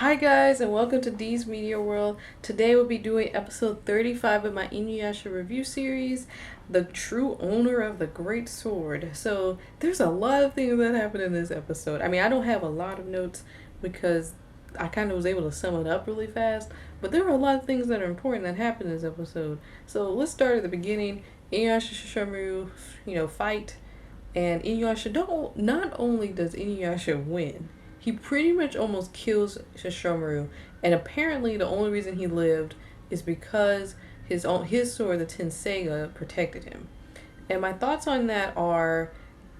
Hi guys, and welcome to Dee's Media World. Today we'll be doing episode 35 of my Inuyasha review series, The True Owner of the Great Sword. So there's a lot of things that happen in this episode. I mean, I don't have a lot of notes because I kind of was able to sum it up really fast, but there are a lot of things that are important that happen in this episode. So let's start at the beginning. Inuyasha Shishomaru, fight, and Inuyasha don't. Not only does Inuyasha win, he pretty much almost kills Shishomaru, and apparently the only reason he lived is because his sword, the Tenseiga, protected him. And my thoughts on that are,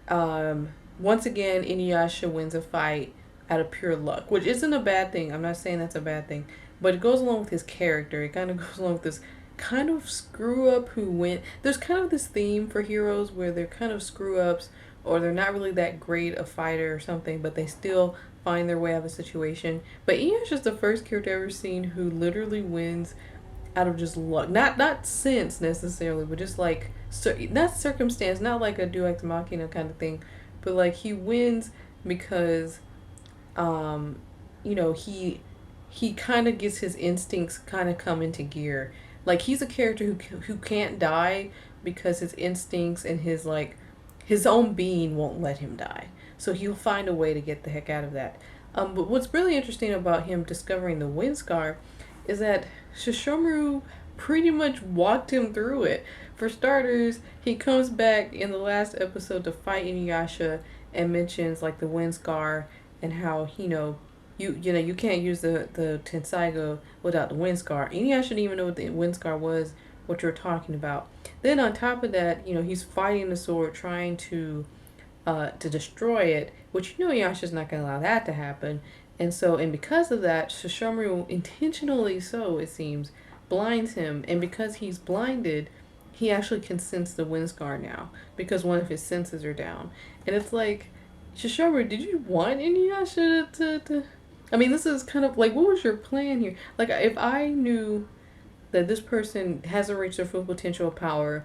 once again, Inuyasha wins a fight out of pure luck, which isn't a bad thing. I'm not saying that's a bad thing, but it goes along with his character. It kind of goes along with this kind of screw up who went. There's kind of this theme for heroes where they're kind of screw ups or they're not really that great a fighter or something, but they still find their way out of a situation. But Ian's just the first character I've ever seen who literally wins out of just luck. Not sense necessarily, but just like not circumstance, not like a Deus Ex Machina kind of thing, but like he wins because um he kind of gets his instincts kind of come into gear. Like he's a character who can't die because his instincts and his own being won't let him die. So he'll find a way to get the heck out of that. But what's really interesting about him discovering the wind scar is that Shishomaru pretty much walked him through it. For starters, he comes back in the last episode to fight Inuyasha and mentions like the wind scar and how you can't use the Tensaiga without the wind scar. Inuyasha didn't even know what the wind scar was, what you're talking about. Then on top of that, he's fighting the sword, trying to destroy it, which Inuyasha's not going to allow that to happen. And because of that, Shishomaru intentionally so, it seems, blinds him. And because he's blinded, he actually can sense the wind scar now because one of his senses are down. And it's like, Shishomaru, did you want Inuyasha to I mean, this is kind of like, what was your plan here? Like, if I knew that this person hasn't reached their full potential of power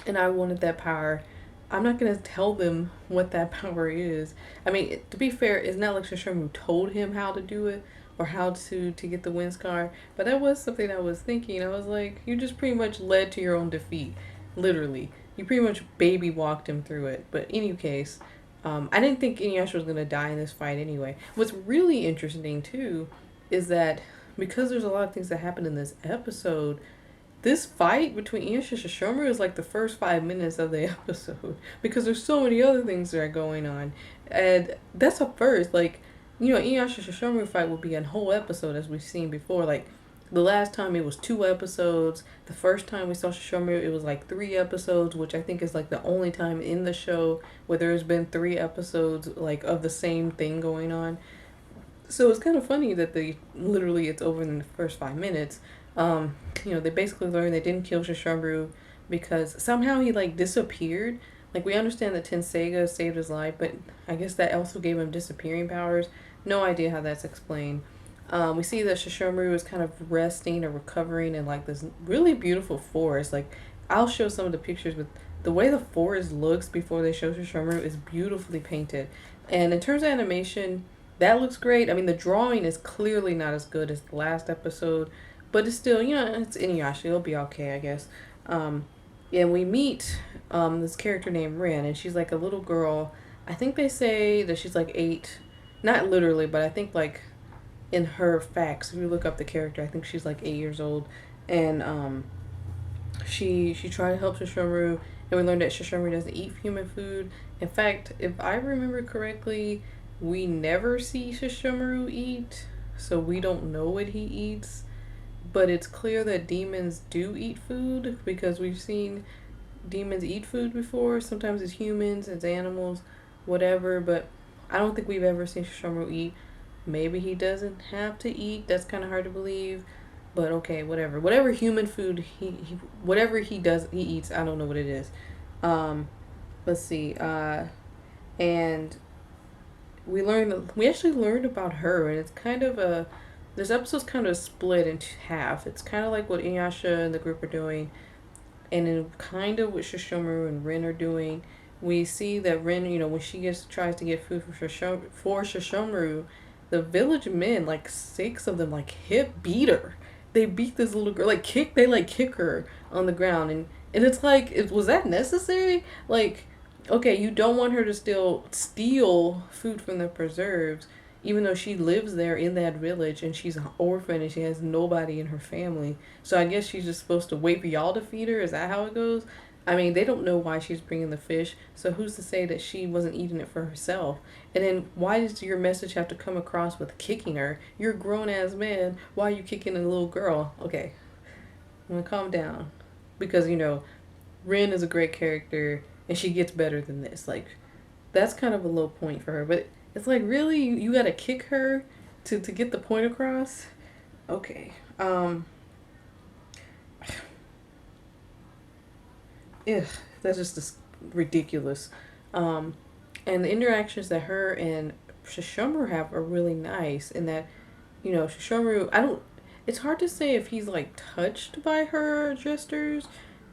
and I wanted that power, I'm not gonna tell them what that power is. I mean, to be fair, it's not like Shishomaru told him how to do it or how to get the wind scar, but that was something I was thinking. I was like, you just pretty much led to your own defeat, literally. You pretty much baby walked him through it. But in any case, I didn't think Inuyasha was gonna die in this fight anyway. What's really interesting too is that because there's a lot of things that happen in this episode, this fight between Inuyasha and Shishomaru is like the first 5 minutes of the episode because there's so many other things that are going on, and that's a first. Like, Inuyasha Shishomaru fight will be a whole episode as we've seen before. Like the last time it was 2 episodes. The first time we saw Shishomaru it was like 3 episodes, which I think is like the only time in the show where there's been 3 episodes like of the same thing going on. So it's kind of funny that it's over in the first 5 minutes. They basically learned they didn't kill Shishomaru because somehow he like disappeared. Like we understand that Tenseiga saved his life, but I guess that also gave him disappearing powers. No idea how that's explained. We see that Shishomaru is kind of resting or recovering in like this really beautiful forest. Like I'll show some of the pictures, but the way the forest looks before they show Shishomaru is beautifully painted. And in terms of animation, that looks great. I mean, the drawing is clearly not as good as the last episode, but it's still, it's Inuyasha. It'll be okay, I guess. Yeah, we meet this character named Rin, and she's like a little girl. I think they say that she's like 8. Not literally, but I think like in her facts, if you look up the character, I think she's like 8 years old. And she tried to help Shishomaru, and we learned that Shishomaru doesn't eat human food. In fact, if I remember correctly, we never see Shishomaru eat, so we don't know what he eats. But it's clear that demons do eat food because we've seen demons eat food before. Sometimes it's humans, it's animals, whatever. But I don't think we've ever seen Shishomaru eat. Maybe he doesn't have to eat. That's kind of hard to believe. But okay, whatever. Whatever human food whatever he does, he eats. I don't know what it is. Let's see. And we actually learned about her, and it's kind of this episode's kind of split into half. It's kind of like what Inuyasha and the group are doing, and then kind of what Shishomaru and Rin are doing. We see that Rin, when she tries to get food for Shishomaru, the village men, like 6 of them, like beat her. They beat this little girl, like kick her on the ground, and it's like, was that necessary? Like, okay, you don't want her to still steal food from the preserves, even though she lives there in that village and she's an orphan and she has nobody in her family. So I guess she's just supposed to wait for y'all to feed her. Is that how it goes? I mean, they don't know why she's bringing the fish, so who's to say that she wasn't eating it for herself? And then why does your message have to come across with kicking her? You're a grown ass man. Why are you kicking a little girl? Okay, I'm gonna calm down, because Rin is a great character and she gets better than this. Like, that's kind of a low point for her, but it's like, really, you gotta kick her to get the point across? Okay. Ugh, that's just ridiculous. Um, and the interactions that her and Shishomaru have are really nice. In that, Shishomaru, I don't. It's hard to say if he's like touched by her gestures.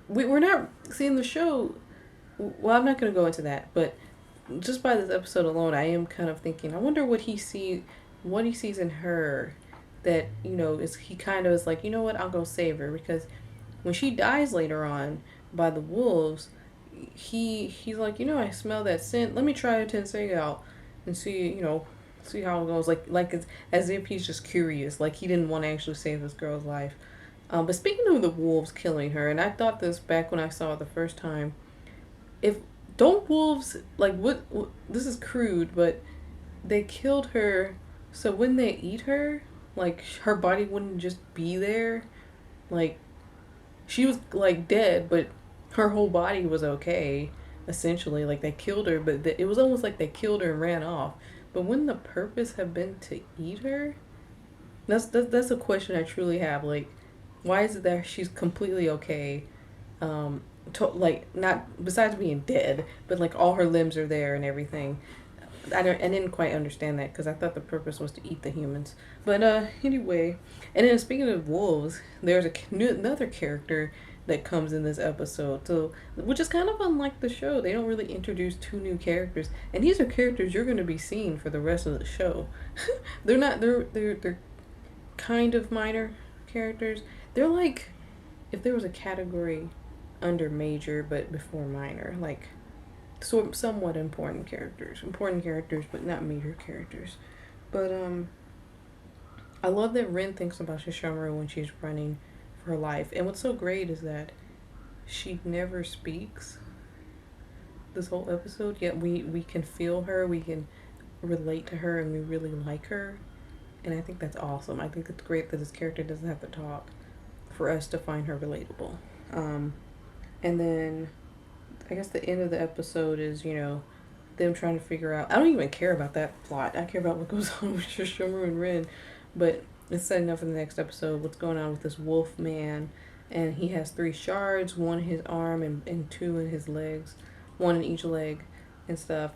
We're not seeing the show. Well, I'm not gonna go into that, but just by this episode alone, I am kind of thinking, I wonder what he sees in her, that is, he kind of is like, you know what, I'll go save her, because when she dies later on by the wolves, he's like, I smell that scent. Let me try a tensei out and see how it goes. Like it's as if he's just curious. Like he didn't want to actually save this girl's life. But speaking of the wolves killing her, and I thought this back when I saw it the first time. If don't wolves, like, what this is crude, but they killed her, so when they eat her, like, her body wouldn't just be there. Like, she was like dead, but her whole body was okay, essentially. Like, they killed her, but it was almost like they killed her and ran off. But wouldn't the purpose have been to eat her? That's a question I truly have. Like, why is it that she's completely okay? Like, not besides being dead, but like all her limbs are there and everything. I didn't quite understand that, because I thought the purpose was to eat the humans. But anyway, and then speaking of wolves, there's another character that comes in this episode, so, which is kind of unlike the show. They don't really introduce 2 new characters, and these are characters you're going to be seeing for the rest of the show. They're kind of minor characters. They're like, if there was a category under major but before minor, like, somewhat important characters, but not major characters. But I love that Rin thinks about Shishomaru when she's running for her life. And what's so great is that she never speaks this whole episode, yet we can feel her, we can relate to her, and we really like her. And I think that's awesome. I think it's great that this character doesn't have to talk for us to find her relatable. And then I guess the end of the episode is, them trying to figure out. I don't even care about that plot. I care about what goes on with Shishomaru and Rin. But it's setting up for the next episode what's going on with this wolf man. And he has 3 shards, 1 in his arm and 2 in his legs. 1 in each leg and stuff.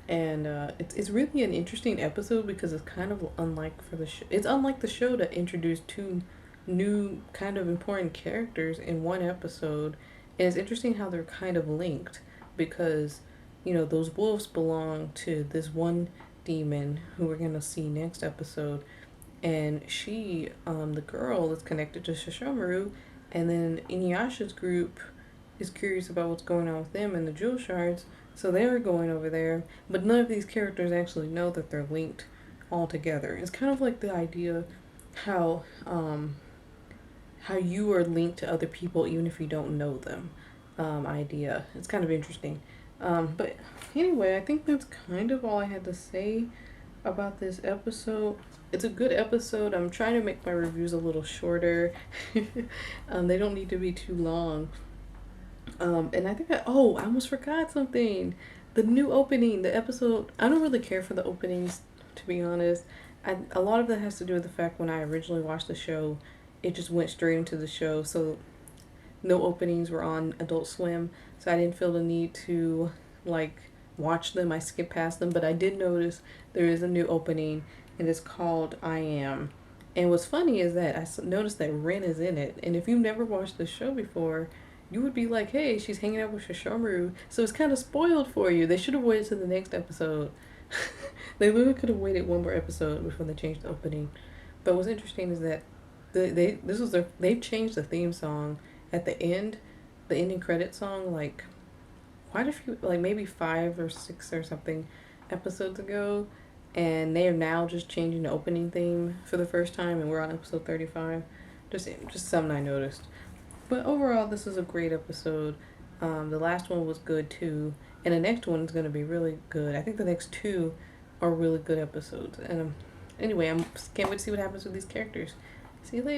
And it's really an interesting episode, because it's kind of unlike for the show. It's unlike the show to introduce 2 new kind of important characters in one episode. And it's interesting how they're kind of linked, because, those wolves belong to this one demon who we're going to see next episode. And she, the girl, is connected to Shishomaru. And then Inuyasha's group is curious about what's going on with them and the jewel shards. So they're going over there. But none of these characters actually know that they're linked all together. It's kind of like the idea how you are linked to other people even if you don't know them, idea. It's kind of interesting. But anyway, I think that's kind of all I had to say about this episode. It's a good episode. I'm trying to make my reviews a little shorter. They don't need to be too long. And I think I almost forgot something. The new opening, the episode, I don't really care for the openings, to be honest. A lot of that has to do with the fact when I originally watched the show, it just went straight into the show, so no openings were on Adult Swim, so I didn't feel the need to, like, watch them. I skipped past them, but I did notice there is a new opening, and it's called I Am. And what's funny is that I noticed that Rin is in it, and if you've never watched the show before, you would be like, hey, she's hanging out with Shishomaru, so it's kind of spoiled for you. They should have waited to the next episode They literally could have waited one more episode before they changed the opening. But what's interesting is that they've changed the theme song at the end, the ending credit song, like quite a few, like maybe 5 or 6 or something episodes ago, and they are now just changing the opening theme for the first time, and we're on episode 35. Just something I noticed. But overall, this is a great episode. The last one was good too, and the next one is going to be really good. I think the next two are really good episodes. And anyway, I can't wait to see what happens with these characters. See you later.